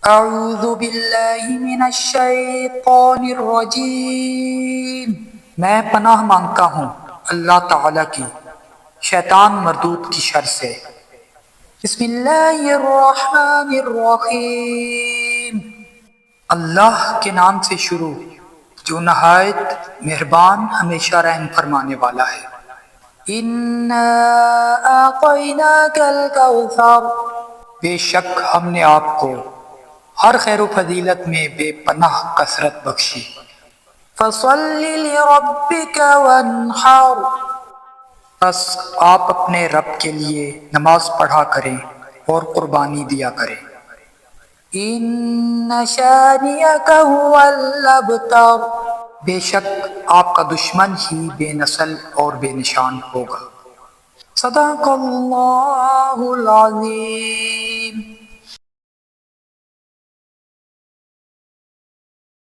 اعوذ باللہ من الشیطان الرجیم، میں پناہ مانگتا ہوں اللہ تعالی کی شیطان مردود کی شر سے۔ بسم اللہ الرحمن الرحیم، اللہ کے نام سے شروع جو نہایت مہربان ہمیشہ رحم فرمانے والا ہے۔ اِنَّا أَعْطَيْنَاكَ الْكَوْثَرَ، بے شک ہم نے آپ کو ہر خیر و فضیلت میں بے پناہ کثرت بخشی۔ فَصَلِّ لِرَبِّكَ وَانْحَرْ، بس آپ اپنے رب کے لیے نماز پڑھا کریں اور قربانی دیا کریں۔ إِنَّ شَانِئَكَ هُوَ الْأَبْتَرُ، بے شک آپ کا دشمن ہی بے نسل اور بے نشان ہوگا۔ صدق اللہ العظیم۔